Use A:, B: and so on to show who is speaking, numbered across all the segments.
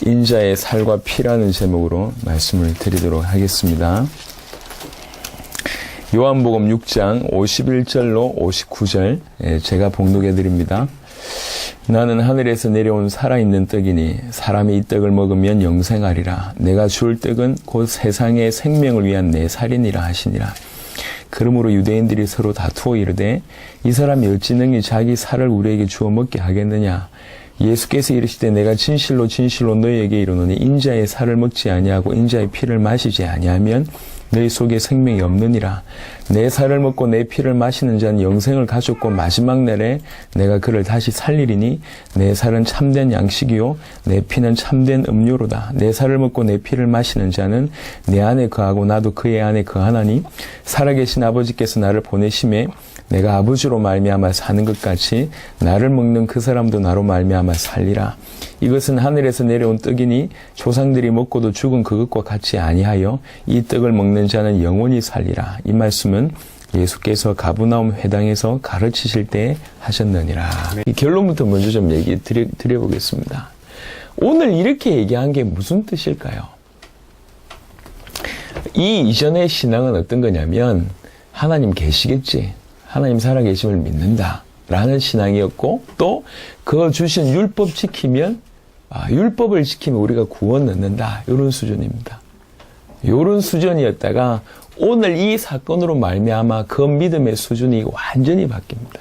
A: 인자의 살과 피라는 제목으로 말씀을 드리도록 하겠습니다. 요한복음 6장 51절로 59절 제가 봉독해 드립니다. 나는 하늘에서 내려온 살아있는 떡이니 사람이 이 떡을 먹으면 영생하리라. 내가 줄 떡은 곧 세상의 생명을 위한 내 살이니라 하시니라. 그러므로 유대인들이 서로 다투어 이르되 이 사람이 어찌 능히 자기 살을 우리에게 주어 먹게 하겠느냐. 예수께서 이르시되 내가 진실로 진실로 너희에게 이르노니 인자의 살을 먹지 아니하고 인자의 피를 마시지 아니하면 너희 속에 생명이 없느니라. 내 살을 먹고 내 피를 마시는 자는 영생을 가졌고 마지막 날에 내가 그를 다시 살리리니 내 살은 참된 양식이요 내 피는 참된 음료로다. 내 살을 먹고 내 피를 마시는 자는 내 안에 거하고 나도 그의 안에 거하나니 살아계신 아버지께서 나를 보내심에 내가 아버지로 말미암아 사는 것 같이 나를 먹는 그 사람도 나로 말미암아 살리라. 이것은 하늘에서 내려온 떡이니 조상들이 먹고도 죽은 그것과 같이 아니하여 이 떡을 먹는 자는 영원히 살리라. 이 말씀은 예수께서 가버나움 회당에서 가르치실 때 하셨느니라. 이 결론부터 먼저 좀 얘기 드려보겠습니다. 오늘 이렇게 얘기한 게 무슨 뜻일까요? 이 이전의 신앙은 어떤 거냐면 하나님 계시겠지. 하나님 살아계심을 믿는다 라는 신앙이었고 또 그 주신 율법 지키면 율법을 지키면 우리가 구원 얻는다 이런 수준입니다. 이런 수준이었다가 오늘 이 사건으로 말미암아 그 믿음의 수준이 완전히 바뀝니다.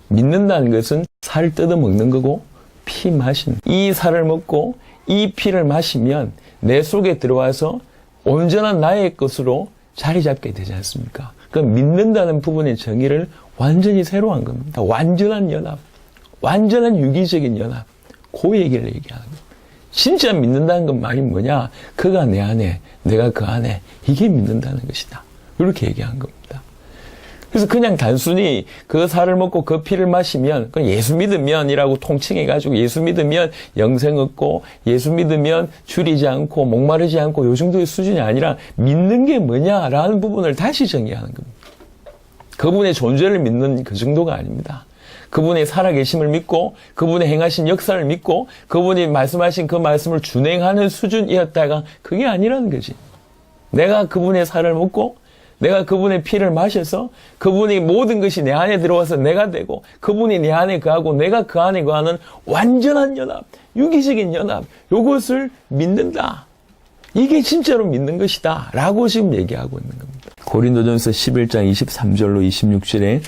A: 믿는다는 것은 살 뜯어 먹는 거고 피 마시는 이 살을 먹고 이 피를 마시면 내 속에 들어와서 온전한 나의 것으로 자리 잡게 되지 않습니까? 그 믿는다는 부분의 정의를 완전히 새로 한 겁니다. 완전한 연합, 완전한 유기적인 연합. 그 얘기를 얘기하는 겁니다. 진짜 믿는다는 건 말이 뭐냐? 그가 내 안에, 내가 그 안에. 이게 믿는다는 것이다. 이렇게 얘기한 겁니다. 그래서 그냥 단순히 그 살을 먹고 그 피를 마시면 그냥 예수 믿으면이라고 통칭해가지고 예수 믿으면 영생 얻고 예수 믿으면 줄이지 않고 목마르지 않고 요 정도의 수준이 아니라 믿는 게 뭐냐라는 부분을 다시 정의하는 겁니다. 그분의 존재를 믿는 그 정도가 아닙니다. 그분의 살아계심을 믿고 그분의 행하신 역사를 믿고 그분이 말씀하신 그 말씀을 준행하는 수준이었다가 그게 아니라는 거지. 내가 그분의 살을 먹고 내가 그분의 피를 마셔서 그분이 모든 것이 내 안에 들어와서 내가 되고 그분이 내 안에 거하고 내가 그 안에 거하는 완전한 연합, 유기적인 연합, 요것을 믿는다. 이게 진짜로 믿는 것이다 라고 지금 얘기하고 있는 겁니다. 고린도전서 11장 23절로 26절에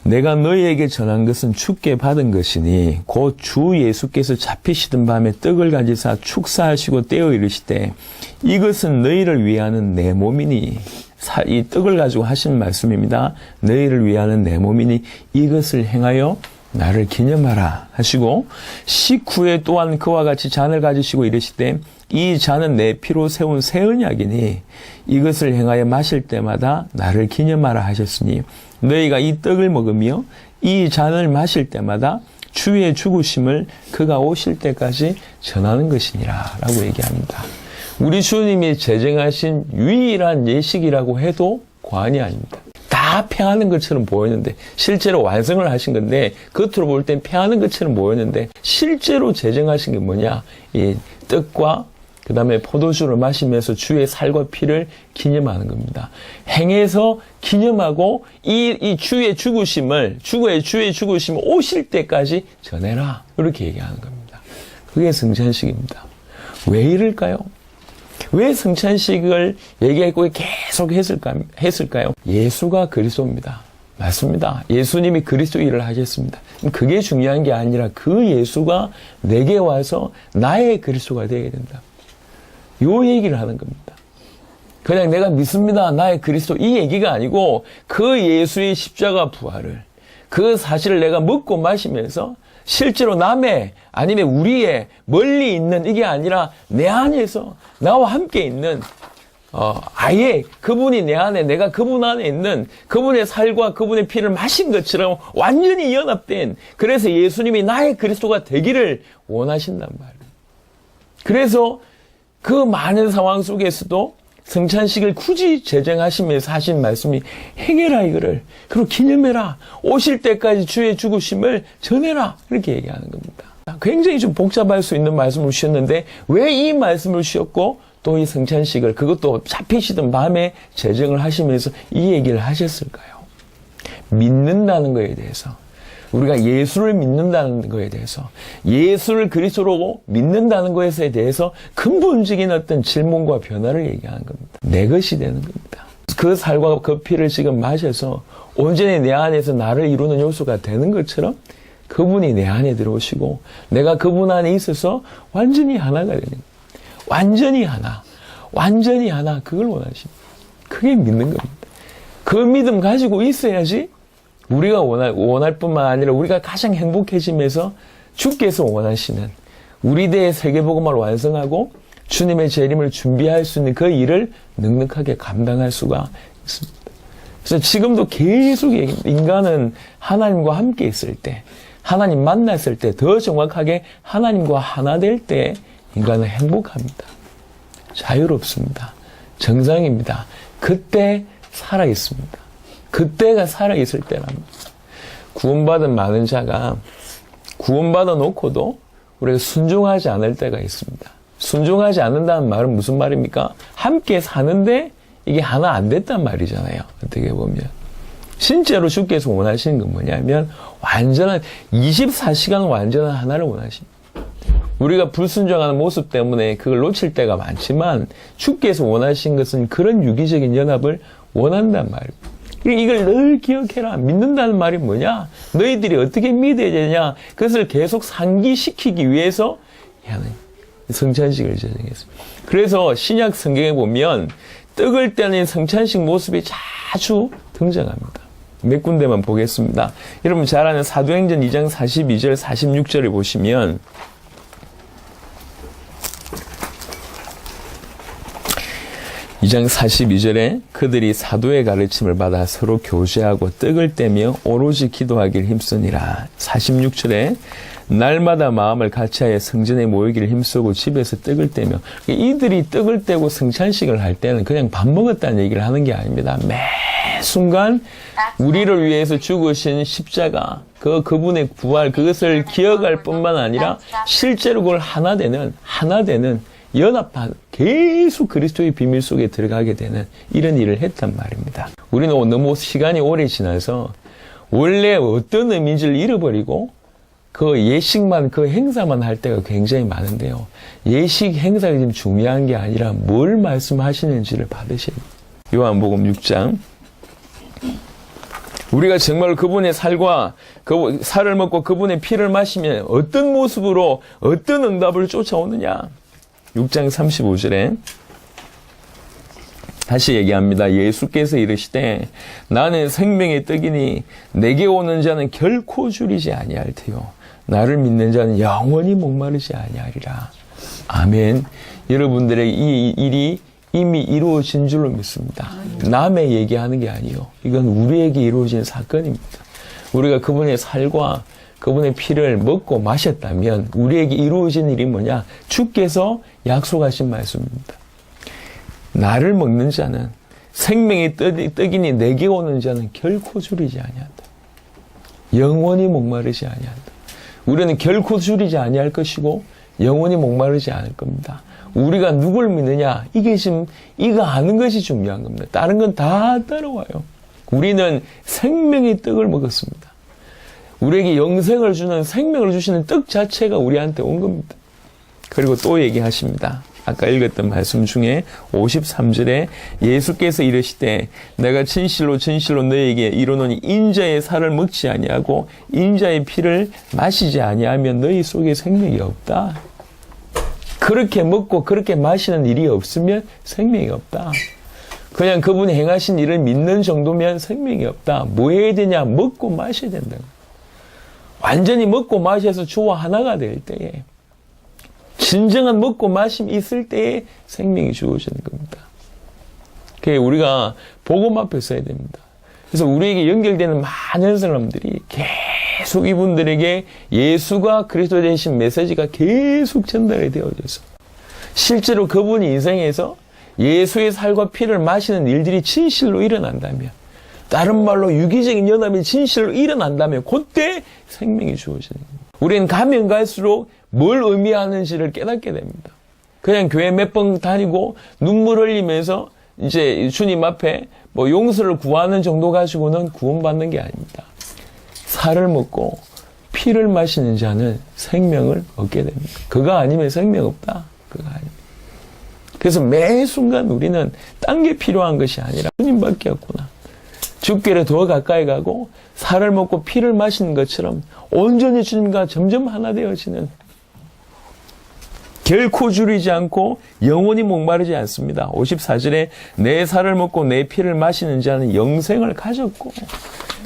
A: 내가 너희에게 전한 것은 주께 받은 것이니 곧 주 예수께서 잡히시던 밤에 떡을 가지사 축사하시고 떼어 이르시되 이것은 너희를 위하는 내 몸이니 이 떡을 가지고 하신 말씀입니다. 너희를 위하는 내 몸이니 이것을 행하여 나를 기념하라 하시고 식후에 또한 그와 같이 잔을 가지시고 이르시되 이 잔은 내 피로 세운 새 언약이니 이것을 행하여 마실 때마다 나를 기념하라 하셨으니 너희가 이 떡을 먹으며 이 잔을 마실 때마다 주의 죽으심을 그가 오실 때까지 전하는 것이니라 라고 얘기합니다. 우리 주님이 제정하신 유일한 예식이라고 해도 과언이 아닙니다. 다 폐하는 것처럼 보였는데 실제로 완성을 하신 건데 겉으로 볼 땐 폐하는 것처럼 보였는데 실제로 제정하신 게 뭐냐? 이 떡과 그 다음에 포도주를 마시면서 주의 살과 피를 기념하는 겁니다. 행해서 기념하고 이 주의 죽으심을 주의 죽으심 오실 때까지 전해라 이렇게 얘기하는 겁니다. 그게 성찬식입니다. 왜 이럴까요? 왜 성찬식을 얘기하고 계속 했을까요? 예수가 그리스도입니다. 맞습니다. 예수님이 그리스도 일을 하셨습니다. 그게 중요한 게 아니라 그 예수가 내게 와서 나의 그리스도가 되어야 된다. 요 얘기를 하는 겁니다. 그냥 내가 믿습니다. 나의 그리스도 이 얘기가 아니고 그 예수의 십자가 부활을 그 사실을 내가 먹고 마시면서 실제로 남의 아니면 우리의 멀리 있는 이게 아니라 내 안에서 나와 함께 있는 아예 그분이 내 안에 내가 그분 안에 있는 그분의 살과 그분의 피를 마신 것처럼 완전히 연합된 그래서 예수님이 나의 그리스도가 되기를 원하신단 말이에요. 그래서 그 많은 상황 속에서도 성찬식을 굳이 제정하시면서 하신 말씀이 행해라 이거를 그리고 기념해라 오실 때까지 주의 죽으심을 전해라 이렇게 얘기하는 겁니다. 굉장히 좀 복잡할 수 있는 말씀을 주셨는데 왜 이 말씀을 주셨고 또 이 성찬식을 그것도 잡히시던 밤에 제정을 하시면서 이 얘기를 하셨을까요? 믿는다는 거에 대해서, 우리가 예수를 믿는다는 거에 대해서, 예수를 그리스도로 믿는다는 것에 대해서 근본적인 어떤 질문과 변화를 얘기하는 겁니다. 내 것이 되는 겁니다. 그 살과 그 피를 지금 마셔서 온전히 내 안에서 나를 이루는 요소가 되는 것처럼 그분이 내 안에 들어오시고 내가 그분 안에 있어서 완전히 하나가 되는 거예요. 완전히 하나, 완전히 하나, 그걸 원하십니다. 그게 믿는 겁니다. 그 믿음 가지고 있어야지 우리가 원할 뿐만 아니라 우리가 가장 행복해지면서 주께서 원하시는 우리 대의 세계복음을 완성하고 주님의 재림을 준비할 수 있는 그 일을 넉넉하게 감당할 수가 있습니다. 그래서 지금도 계속 인간은 하나님과 함께 있을 때, 하나님 만났을 때, 더 정확하게 하나님과 하나 될 때 인간은 행복합니다. 자유롭습니다. 정상입니다. 그때 살아있습니다. 그때가 살아있을 때랍니다. 구원받은 많은 자가 구원받아 놓고도 우리가 순종하지 않을 때가 있습니다. 순종하지 않는다는 말은 무슨 말입니까? 함께 사는데 이게 하나 안 됐단 말이잖아요. 어떻게 보면. 실제로 주께서 원하시는 건 뭐냐면 완전한 24시간 완전한 하나를 원하십니다. 우리가 불순종하는 모습 때문에 그걸 놓칠 때가 많지만 주께서 원하신 것은 그런 유기적인 연합을 원한단 말입니다. 이걸 늘 기억해라. 믿는다는 말이 뭐냐? 너희들이 어떻게 믿어야 되냐? 그것을 계속 상기시키기 위해서 하나님 성찬식을 제정했습니다. 그래서 신약 성경에 보면 떡을 떼는 성찬식 모습이 자주 등장합니다. 몇 군데만 보겠습니다. 여러분 잘 아는 사도행전 2장 42절 46절을 보시면 2장 42절에 그들이 사도의 가르침을 받아 서로 교제하고 떡을 떼며 오로지 기도하기를 힘쓰니라. 46절에 날마다 마음을 같이하여 성전에 모이기를 힘쓰고 집에서 떡을 떼며, 이들이 떡을 떼고 성찬식을 할 때는 그냥 밥 먹었다는 얘기를 하는 게 아닙니다. 매 순간 우리를 위해서 죽으신 십자가, 그분의 부활, 그것을 기억할 뿐만 아니라 실제로 그걸 하나 되는 연합한 계속 그리스도의 비밀 속에 들어가게 되는 이런 일을 했단 말입니다. 우리는 너무 시간이 오래 지나서 원래 어떤 의미인지를 잃어버리고 그 예식만, 그 행사만 할 때가 굉장히 많은데요. 예식 행사가 지금 중요한 게 아니라 뭘 말씀하시는지를 받으셔야 돼요. 요한복음 6장. 우리가 정말 그분의 살과 그 살을 먹고 그분의 피를 마시면 어떤 모습으로 어떤 응답을 쫓아오느냐. 6장 35절에 다시 얘기합니다. 예수께서 이르시되 나는 생명의 떡이니 내게 오는 자는 결코 줄이지 아니할 테요 나를 믿는 자는 영원히 목마르지 아니하리라. 아멘. 여러분들의 이 일이 이미 이루어진 줄로 믿습니다. 남의 얘기하는 게 아니에요. 이건 우리에게 이루어진 사건입니다. 우리가 그분의 살과 그분의 피를 먹고 마셨다면 우리에게 이루어진 일이 뭐냐? 주께서 약속하신 말씀입니다. 나를 먹는 자는 생명의 떡이니 내게 오는 자는 결코 줄이지 아니한다. 영원히 목마르지 아니한다. 우리는 결코 줄이지 아니할 것이고 영원히 목마르지 않을 겁니다. 우리가 누굴 믿느냐? 이게 지금 이거 아는 것이 중요한 겁니다. 다른 건 다 따라와요. 우리는 생명의 떡을 먹었습니다. 우리에게 영생을 주는, 생명을 주시는 떡 자체가 우리한테 온 겁니다. 그리고 또 얘기하십니다. 아까 읽었던 말씀 중에 53절에 예수께서 이르시되 내가 진실로 진실로 너희에게 이르노니 인자의 살을 먹지 아니하고 인자의 피를 마시지 아니하면 너희 속에 생명이 없다. 그렇게 먹고 그렇게 마시는 일이 없으면 생명이 없다. 그냥 그분이 행하신 일을 믿는 정도면 생명이 없다. 뭐 해야 되냐? 먹고 마셔야 된다. 완전히 먹고 마셔서 주와 하나가 될 때에, 진정한 먹고 마심이 있을 때에 생명이 주어지는 겁니다. 그게 우리가 복음 앞에 서야 됩니다. 그래서 우리에게 연결되는 많은 사람들이 계속 이분들에게 예수가 그리스도 되신 메시지가 계속 전달이 되어져서 실제로 그분이 인생에서 예수의 살과 피를 마시는 일들이 진실로 일어난다면, 다른 말로 유기적인 연합이 진실로 일어난다면 그때 생명이 주어지는 겁니다. 우리는 가면 갈수록 뭘 의미하는지를 깨닫게 됩니다. 그냥 교회 몇 번 다니고 눈물 흘리면서 이제 주님 앞에 뭐 용서를 구하는 정도 가지고는 구원받는 게 아닙니다. 살을 먹고 피를 마시는 자는 생명을 얻게 됩니다. 그거 아니면 생명 없다. 그거 아닙니다. 그래서 매 순간 우리는 딴 게 필요한 것이 아니라 주님밖에 없구나. 주께를 더 가까이 가고 살을 먹고 피를 마시는 것처럼 온전히 주님과 점점 하나 되어지는, 결코 줄이지 않고 영원히 목마르지 않습니다. 54절에 내 살을 먹고 내 피를 마시는 자는 영생을 가졌고,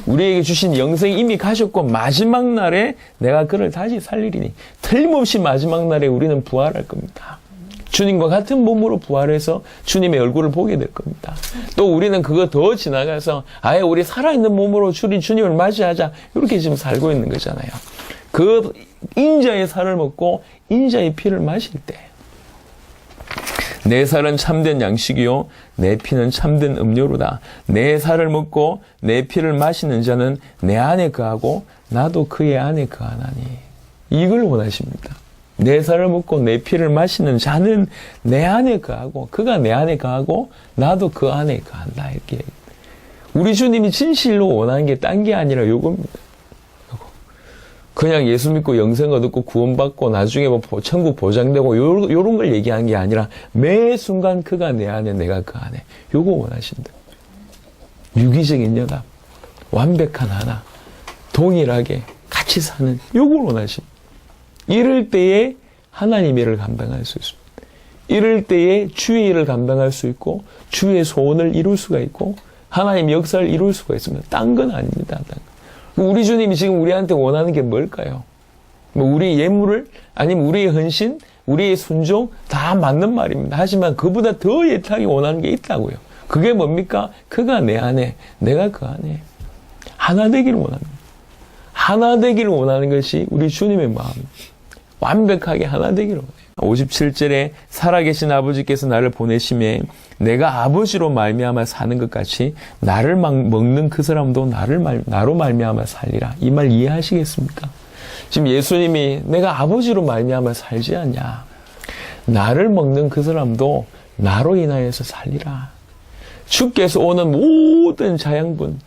A: 우리에게 주신 영생이 이미 가졌고 마지막 날에 내가 그를 다시 살리리니, 틀림없이 마지막 날에 우리는 부활할 겁니다. 주님과 같은 몸으로 부활해서 주님의 얼굴을 보게 될 겁니다. 또 우리는 그거 더 지나가서 아예 우리 살아있는 몸으로 주님을 맞이하자, 이렇게 지금 살고 있는 거잖아요. 그 인자의 살을 먹고 인자의 피를 마실 때, 내 살은 참된 양식이요 내 피는 참된 음료로다. 내 살을 먹고 내 피를 마시는 자는 내 안에 거하고 나도 그의 안에 거하나니. 이걸 원하십니다. 내 살을 먹고 내 피를 마시는 자는 내 안에 거하고, 그가 내 안에 거하고 나도 그 안에 거한다. 이렇게 우리 주님이 진실로 원하는 게 딴 게 아니라 요겁니다. 그냥 예수 믿고 영생 얻고 구원받고 나중에 뭐 천국 보장되고 요런 걸 얘기하는 게 아니라 매 순간 그가 내 안에 내가 그 안에, 요거 원하신다. 유기적인 연합, 완벽한 하나, 동일하게 같이 사는, 요걸 원하십니다. 이럴 때에 하나님의 일을 감당할 수 있습니다. 이럴 때에 주의 일을 감당할 수 있고 주의 소원을 이룰 수가 있고 하나님의 역사를 이룰 수가 있습니다. 딴 건 아닙니다. 딴 건. 우리 주님이 지금 우리한테 원하는 게 뭘까요? 뭐 우리의 예물을, 아니면 우리의 헌신, 우리의 순종, 다 맞는 말입니다. 하지만 그보다 더 예탁이 원하는 게 있다고요. 그게 뭡니까? 그가 내 안에, 내가 그 안에 하나 되기를 원합니다. 하나 되기를 원하는 것이 우리 주님의 마음입니다. 완벽하게 하나 되기를 원해요. 57절에 살아계신 아버지께서 나를 보내심에 내가 아버지로 말미암아 사는 것 같이 나를 먹는 그 사람도 나로 말미암아 살리라. 이 말 이해하시겠습니까? 지금 예수님이 내가 아버지로 말미암아 살지 않냐. 나를 먹는 그 사람도 나로 인하여서 살리라. 주께서 오는 모든 자양분,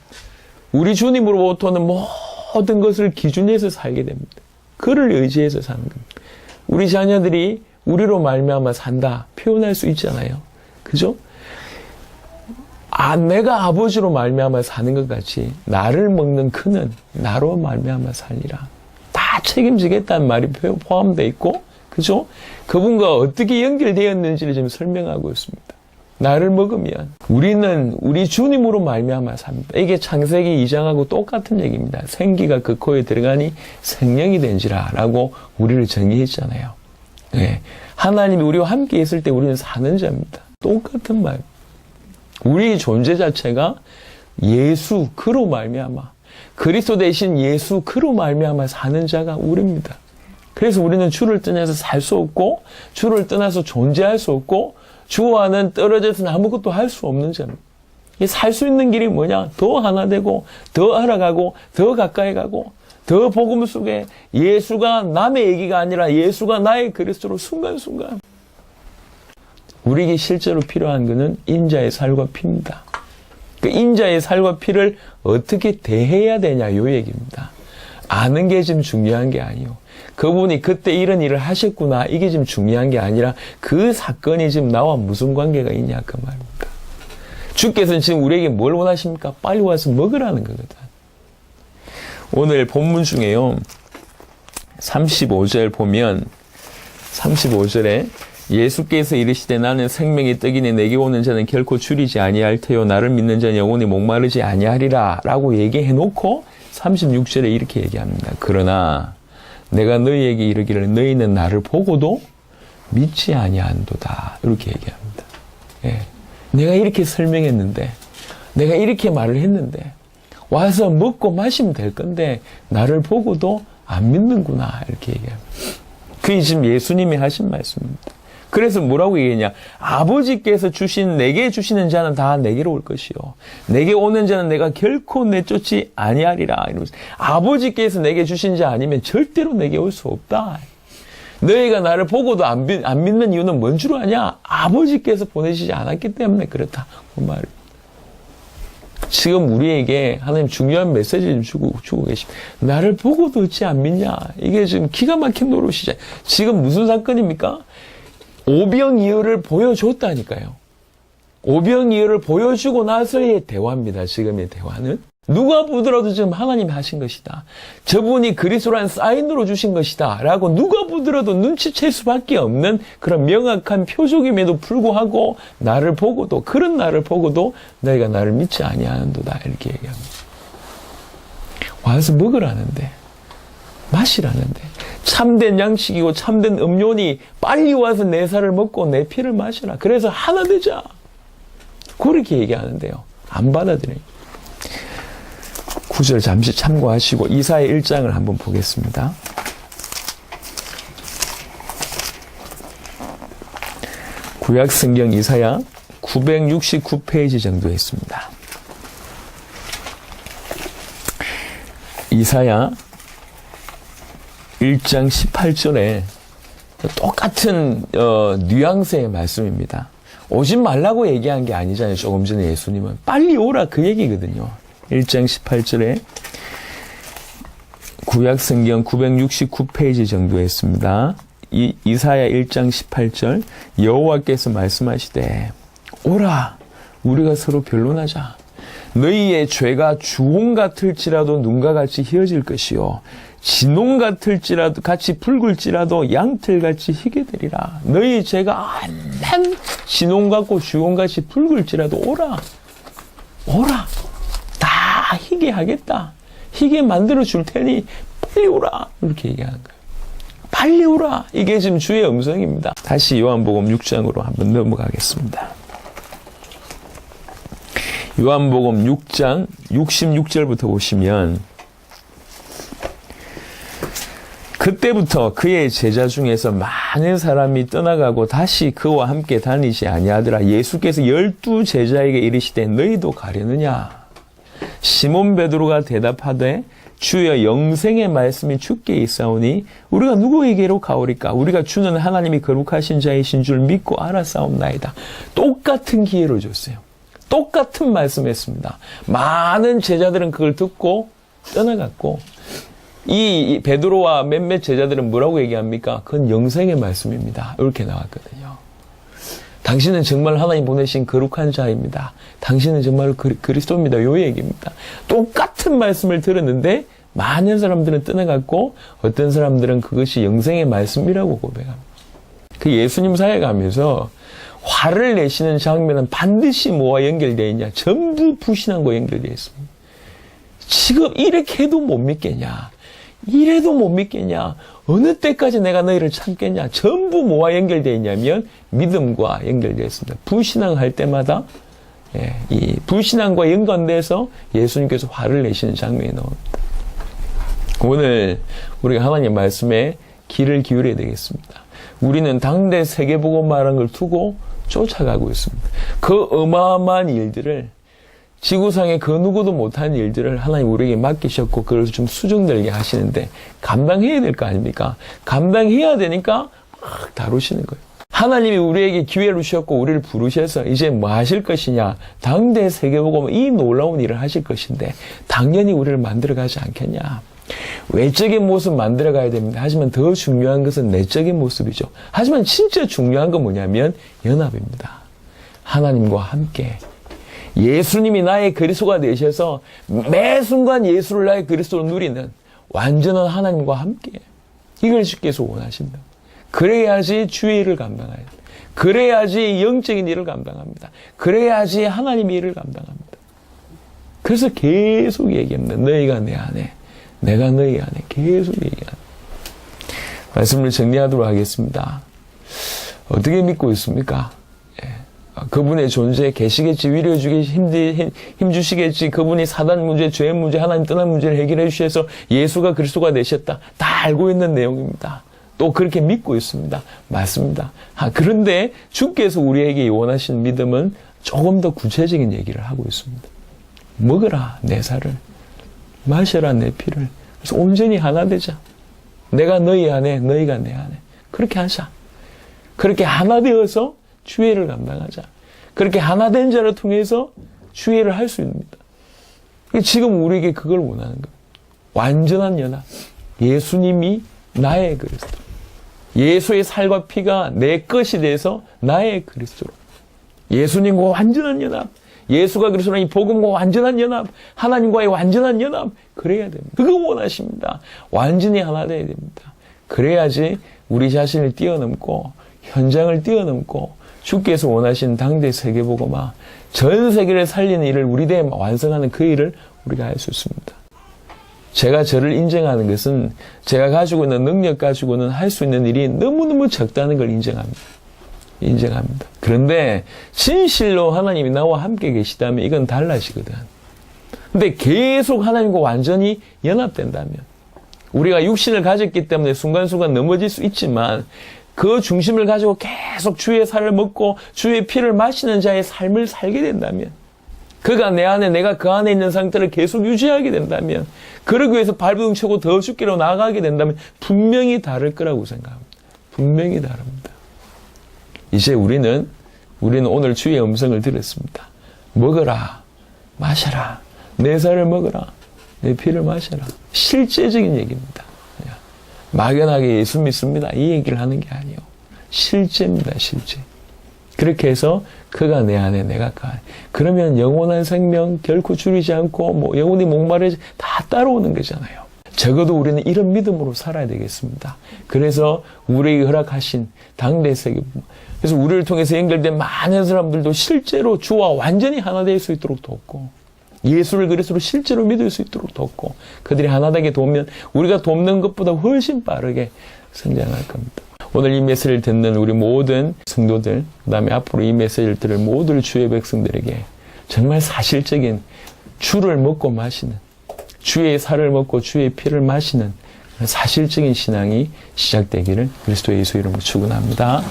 A: 우리 주님으로부터 오는 모든 것을 기준해서 살게 됩니다. 그를 의지해서 사는 겁니다. 우리 자녀들이 우리로 말미암아 산다 표현할 수 있잖아요. 그죠? 내가 아버지로 말미암아 사는 것 같이 나를 먹는 그는 나로 말미암아 살리라. 다 책임지겠다는 말이 포함되어 있고, 그죠? 그분과 어떻게 연결되었는지를 지금 설명하고 있습니다. 나를 먹으면 우리는 우리 주님으로 말미암아 삽니다. 이게 창세기 2장하고 똑같은 얘기입니다. 생기가 그 코에 들어가니 생명이 된지라 라고 우리를 정의했잖아요. 네. 하나님이 우리와 함께 있을 때 우리는 사는 자입니다. 똑같은 말. 우리 존재 자체가 예수 그로 말미암아, 그리스도 대신 예수 그로 말미암아 사는 자가 우리입니다. 그래서 우리는 주를 떠나서 살 수 없고 주를 떠나서 존재할 수 없고 주와는 떨어져서는 아무것도 할 수 없는 자입니다. 살 수 있는 길이 뭐냐? 더 하나 되고 더 알아가고 더 가까이 가고 더 복음 속에 예수가 남의 얘기가 아니라 예수가 나의 그리스도로 순간순간. 우리에게 실제로 필요한 것은 인자의 살과 피입니다. 그 인자의 살과 피를 어떻게 대해야 되냐, 요 얘기입니다. 아는 게 지금 중요한 게 아니요. 그분이 그때 이런 일을 하셨구나, 이게 지금 중요한 게 아니라 그 사건이 지금 나와 무슨 관계가 있냐, 그 말입니다. 주께서는 지금 우리에게 뭘 원하십니까? 빨리 와서 먹으라는 거거든. 오늘 본문 중에요, 35절 보면 35절에 예수께서 이르시되 나는 생명의 떡이니 내게 오는 자는 결코 줄이지 아니할 테요 나를 믿는 자는 영원히 목마르지 아니하리라 라고 얘기해 놓고 36절에 이렇게 얘기합니다. 그러나 내가 너희에게 이르기를 너희는 나를 보고도 믿지 아니한도다, 이렇게 얘기합니다. 예. 내가 이렇게 설명했는데, 내가 이렇게 말을 했는데 와서 먹고 마시면 될 건데 나를 보고도 안 믿는구나, 이렇게 얘기합니다. 그게 지금 예수님이 하신 말씀입니다. 그래서 뭐라고 얘기했냐? 아버지께서 내게 주시는 자는 다 내게로 올 것이요. 내게 오는 자는 내가 결코 내쫓지 아니하리라. 이러면서 아버지께서 내게 주신 자 아니면 절대로 내게 올 수 없다. 너희가 나를 보고도 안 믿는 이유는 뭔 줄 아냐? 아버지께서 보내시지 않았기 때문에 그렇다. 그 말. 지금 우리에게 하나님 중요한 메시지를 주고 계십니다. 나를 보고도 어찌 안 믿냐? 이게 지금 기가 막힌 노릇이죠. 지금 무슨 사건입니까? 오병이어를 보여줬다니까요. 오병이어를 보여주고 나서의 대화입니다. 지금의 대화는. 누가 보더라도 지금 하나님이 하신 것이다. 저분이 그리스도라는 사인으로 주신 것이다. 라고 누가 보더라도 눈치챌 수밖에 없는 그런 명확한 표적임에도 불구하고 그런 나를 보고도 너희가 나를 믿지 아니하는도다. 이렇게 얘기합니다. 와서 먹으라는데, 마시라는데, 참된 양식이고 참된 음료니 빨리 와서 내 살을 먹고 내 피를 마시라. 그래서 하나 되자. 그렇게 얘기하는데요. 안 받아들여요. 9절 잠시 참고하시고 이사야 1장을 한번 보겠습니다. 구약성경 이사야 969페이지 정도에 있습니다. 이사야 1장 18절에 똑같은 뉘앙스의 말씀입니다. 오지 말라고 얘기한 게 아니잖아요. 조금 전에 예수님은 빨리 오라 그 얘기거든요. 1장 18절에 구약성경 969페이지 정도에 있습니다. 이사야 1장 18절 여호와께서 말씀하시되 오라 우리가 서로 변론하자. 너희의 죄가 주홍 같을지라도 눈과 같이 희어질 것이요 진홍 같을지라도 같이 붉을지라도 양털같이 희게 되리라. 너희 죄가 한 진홍 같고 주홍 같이 붉을지라도 오라 다 희게 하겠다. 희게 만들어 줄 테니 빨리 오라. 이렇게 얘기하는 거예요. 빨리 오라. 이게 지금 주의 음성입니다. 다시 요한복음 6장으로 한번 넘어가겠습니다. 요한복음 6장 66절부터 보시면 그때부터 그의 제자 중에서 많은 사람이 떠나가고 다시 그와 함께 다니지 아니하더라. 예수께서 12제자에게 이르시되 너희도 가려느냐? 시몬 베드로가 대답하되 주여 영생의 말씀이 주께 있사오니 우리가 누구에게로 가오리까? 우리가 주는 하나님이 거룩하신 자이신 줄 믿고 알았사옵나이다. 똑같은 기회를 줬어요. 똑같은 말씀했습니다. 많은 제자들은 그걸 듣고 떠나갔고 이 베드로와 몇몇 제자들은 뭐라고 얘기합니까? 그건 영생의 말씀입니다. 이렇게 나왔거든요. 당신은 정말 하나님 보내신 거룩한 자입니다. 당신은 정말 그리스도입니다. 요 얘기입니다. 똑같은 말씀을 들었는데 많은 사람들은 떠나갔고 어떤 사람들은 그것이 영생의 말씀이라고 고백합니다. 그 예수님 사회 가면서 화를 내시는 장면은 반드시 뭐와 연결되어 있냐? 전부 불신앙과 연결되어 있습니다. 지금 이렇게 해도 못 믿겠냐? 이래도 못 믿겠냐? 어느 때까지 내가 너희를 참겠냐? 전부 뭐와 연결되어 있냐면 믿음과 연결되어 있습니다. 불신앙할 때마다 이 불신앙과 연관돼서 예수님께서 화를 내시는 장면이 나옵니다. 오늘 우리가 하나님 말씀에 귀를 기울여야 되겠습니다. 우리는 당대 세계복음화라는 걸 두고 쫓아가고 있습니다. 그 어마어마한 일들을 지구상에 그 누구도 못한 일들을 하나님 우리에게 맡기셨고 그걸 좀 수정되게 하시는데 감당해야 될 거 아닙니까? 감당해야 되니까 막 다루시는 거예요. 하나님이 우리에게 기회를 주셨고 우리를 부르셔서 이제 뭐 하실 것이냐? 당대 세계복음 이 놀라운 일을 하실 것인데 당연히 우리를 만들어가지 않겠냐? 외적인 모습 만들어가야 됩니다. 하지만 더 중요한 것은 내적인 모습이죠. 하지만 진짜 중요한 건 뭐냐면 연합입니다. 하나님과 함께 예수님이 나의 그리스도가 되셔서 매 순간 예수를 나의 그리스도로 누리는 완전한 하나님과 함께 이걸 주께서 원하신다. 그래야지 주의 일을 감당해요. 그래야지 영적인 일을 감당합니다. 그래야지 하나님의 일을 감당합니다. 그래서 계속 얘기합니다. 너희가 내 안에 내가 너희 안에 계속 얘기하는 말씀을 정리하도록 하겠습니다. 어떻게 믿고 있습니까? 그분의 존재 계시겠지, 위로해 주겠지, 힘 주시겠지, 그분이 사단 문제, 죄 문제, 하나님 떠난 문제를 해결해 주셔서 예수가 그리스도가 되셨다. 다 알고 있는 내용입니다. 또 그렇게 믿고 있습니다. 맞습니다. 그런데 주께서 우리에게 원하시는 믿음은 조금 더 구체적인 얘기를 하고 있습니다. 먹으라 내 살을, 마셔라 내 피를. 그래서 온전히 하나 되자. 내가 너희 안에, 너희가 내 안에. 그렇게 하자. 그렇게 하나 되어서 주의를 감당하자. 그렇게 하나 된 자를 통해서 주의를 할 수 있습니다. 지금 우리에게 그걸 원하는 거예요. 완전한 연합. 예수님이 나의 그리스도. 예수의 살과 피가 내 것이 돼서 나의 그리스도로. 예수님과 완전한 연합. 예수가 그리스도라는 이 복음과 완전한 연합. 하나님과의 완전한 연합. 그래야 됩니다. 그거 원하십니다. 완전히 하나 돼야 됩니다. 그래야지 우리 자신을 뛰어넘고 현장을 뛰어넘고 주께서 원하시는 당대 세계복음화 전 세계를 살리는 일을 우리 대에 완성하는 그 일을 우리가 할 수 있습니다. 제가 저를 인정하는 것은 제가 가지고 있는 능력 가지고는 할 수 있는 일이 너무너무 적다는 걸 인정합니다. 그런데 진실로 하나님이 나와 함께 계시다면 이건 달라지거든. 근데 계속 하나님과 완전히 연합된다면 우리가 육신을 가졌기 때문에 순간순간 넘어질 수 있지만 그 중심을 가지고 계속 주의 살을 먹고 주의 피를 마시는 자의 삶을 살게 된다면 그가 내 안에 내가 그 안에 있는 상태를 계속 유지하게 된다면 그러기 위해서 발버둥 치고 더 죽기로 나아가게 된다면 분명히 다를 거라고 생각합니다. 분명히 다릅니다. 이제 우리는 오늘 주의 음성을 들었습니다. 먹어라, 마셔라, 내 살을 먹어라, 내 피를 마셔라. 실제적인 얘기입니다. 막연하게 예수 믿습니다. 이 얘기를 하는 게 아니에요. 실제입니다. 실제. 그렇게 해서 그가 내 안에 내가 그 안에. 그러면 영원한 생명 결코 줄이지 않고 영원히 목마르지 다 따라오는 거잖아요. 적어도 우리는 이런 믿음으로 살아야 되겠습니다. 그래서 우리에게 허락하신 당대 세계 그래서 우리를 통해서 연결된 많은 사람들도 실제로 주와 완전히 하나 될 수 있도록 돕고 예수를 그리스도로 실제로 믿을 수 있도록 돕고 그들이 하나 되게 도우면 우리가 돕는 것보다 훨씬 빠르게 성장할 겁니다. 오늘 이 메시지를 듣는 우리 모든 성도들, 그 다음에 앞으로 이 메시지를 들을 모든 주의 백성들에게 정말 사실적인 주를 먹고 마시는, 주의 살을 먹고 주의 피를 마시는 사실적인 신앙이 시작되기를 그리스도 예수 이름으로 축원합니다.